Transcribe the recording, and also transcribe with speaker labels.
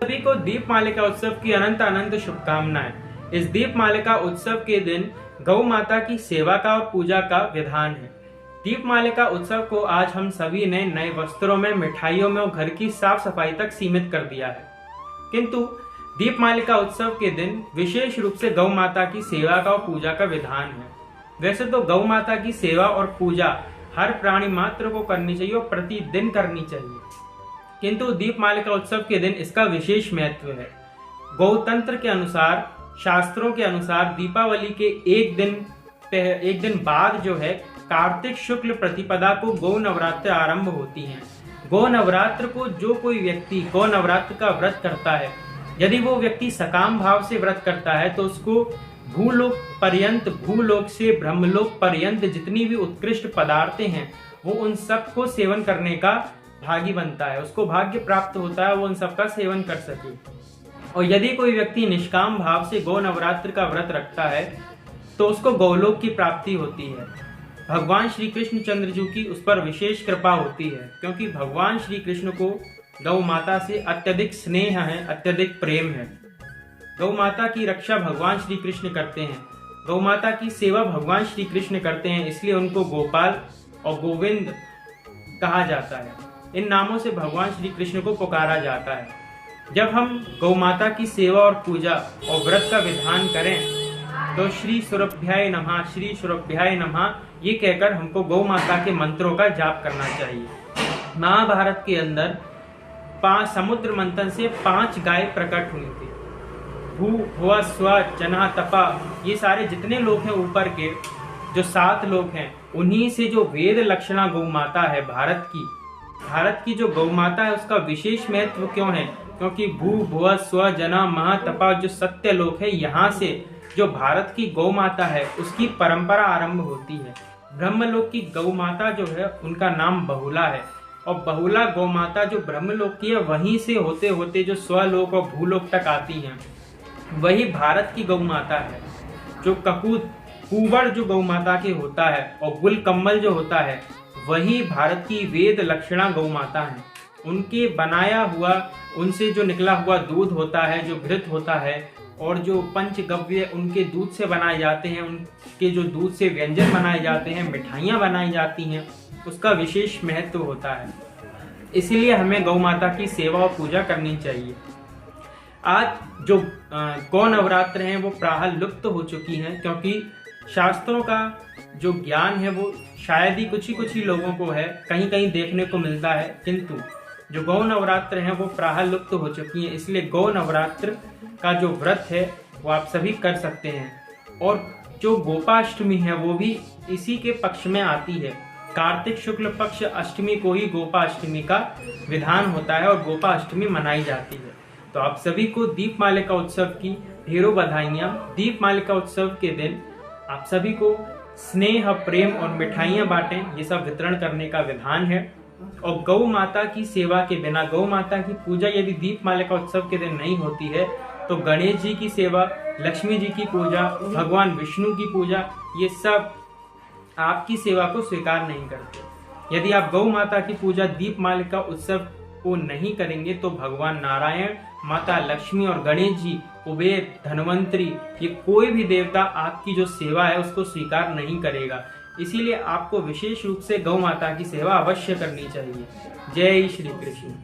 Speaker 1: सभी को दीपमालिका उत्सव की अनंत अनंत शुभकामनाएं। इस दीपमालिका उत्सव के दिन गौ माता की सेवा का और पूजा का विधान है। दीपमालिका उत्सव को आज हम सभी ने नए वस्त्रों में, मिठाइयों में और घर की साफ सफाई तक सीमित कर दिया है, किंतु दीपमालिका उत्सव के दिन विशेष रूप से गौ माता की सेवा का और पूजा का विधान है। वैसे तो गौ माता की सेवा और पूजा हर प्राणी मात्र को करनी चाहिए और प्रतिदिन करनी चाहिए, किंतु दीपमालिका उत्सव के दिन इसका विशेष महत्व है। गौतंत्र के अनुसार, शास्त्रों के अनुसार दीपावली के एक दिन बाद जो है कार्तिक शुक्ल प्रतिपदा को गौ नवरात्र आरंभ होती हैं। गौ नवरात्र को जो कोई व्यक्ति गौ नवरात्र का व्रत करता है, यदि वो व्यक्ति सकाम भाव से व्रत करता है तो उसको भूलोक से ब्रह्मलोक पर्यंत जितनी भी उत्कृष्ट पदार्थें हैं वो उन सब को सेवन करने का भागी बनता है, उसको भाग्य प्राप्त होता है, वो उन सब का सेवन कर सके। और यदि कोई व्यक्ति निष्काम भाव से गौ नवरात्र का व्रत रखता है तो उसको गौलोक की प्राप्ति होती है। भगवान श्री कृष्ण चंद्र जी की उस पर विशेष कृपा होती है, क्योंकि भगवान श्री कृष्ण को गौ माता से अत्यधिक स्नेह है, अत्यधिक प्रेम है। गौ माता की रक्षा भगवान श्री कृष्ण करते हैं, गौ माता की सेवा भगवान श्री कृष्ण करते हैं, इसलिए उनको गोपाल और गोविंद कहा जाता है। इन नामों से भगवान श्री कृष्ण को पुकारा जाता है। जब हम गौ माता की सेवा और पूजा और व्रत का विधान करें तो श्री सुरभ्याय नमः, श्री सुरभ्याय नमः ये कहकर हमको गौ माता के मंत्रों का जाप करना चाहिए। महाभारत के अंदर 5 समुद्र मंथन से 5 गाय प्रकट हुई थी। भू भुव स्व जना तपा, ये सारे जितने लोग हैं ऊपर के जो 7 लोग हैं, उन्हीं से जो वेद लक्षणा गौ माता है भारत की जो गौ माता है उसका विशेष महत्व क्यों है? क्योंकि भू भुव स्व जना महा तपा जो सत्य लोक है, यहाँ से जो भारत की गौ माता है उसकी परंपरा आरंभ होती है। ब्रह्मलोक की गौ माता जो है उनका नाम बहुला है, और बहुला गौ माता जो ब्रह्मलोक की है वहीं से होते होते जो स्वलोक और भूलोक तक आती हैं, वही भारत की गौ माता है। जो कुंवर जो गौ माता के होता है और गुल कम्मल जो होता है वही भारत की वेद लक्षणा गौ माता है। उनके बनाया हुआ, उनसे जो निकला हुआ दूध होता है, जो घृत होता है, और जो पंचगव्य उनके दूध से बनाए जाते हैं, उनके जो दूध से व्यंजन बनाए जाते हैं, मिठाइयाँ बनाई जाती हैं, उसका विशेष महत्व होता है। इसीलिए हमें गौ माता की सेवा और पूजा करनी चाहिए। आज जो गौ नवरात्र हैं वो प्रायः लुप्त हो चुकी हैं, क्योंकि शास्त्रों का जो ज्ञान है वो शायद ही कुछ ही लोगों को है, कहीं कहीं देखने को मिलता है, किंतु जो गौ नवरात्र हैं वो प्रायः लुप्त हो चुकी हैं। इसलिए गौ नवरात्र का जो व्रत है वो आप सभी कर सकते हैं। और जो गोपाष्टमी है वो भी इसी के पक्ष में आती है। कार्तिक शुक्ल पक्ष अष्टमी को ही गोपाष्टमी का विधान होता है और गोपाष्टमी मनाई जाती है। तो आप सभी को दीपमालिका उत्सव की ढेरों बधाइयाँ। दीपमालिका उत्सव के दिन आप सभी को स्नेह, प्रेम और मिठाइयाँ बांटें, ये सब वितरण करने का विधान है। और गौ माता की सेवा के बिना, गौ माता की पूजा यदि दीपमालिका उत्सव के दिन नहीं होती है तो गणेश जी की सेवा, लक्ष्मी जी की पूजा, भगवान विष्णु की पूजा, ये सब आपकी सेवा को स्वीकार नहीं करते। यदि आप गौ माता की पूजा दीपमालिका उत्सव को नहीं करेंगे तो भगवान नारायण, माता लक्ष्मी और गणेश जी, कुबेर, धनवंतरी, ये कोई भी देवता आपकी जो सेवा है उसको स्वीकार नहीं करेगा। इसीलिए आपको विशेष रूप से गौ माता की सेवा अवश्य करनी चाहिए। जय श्री कृष्ण।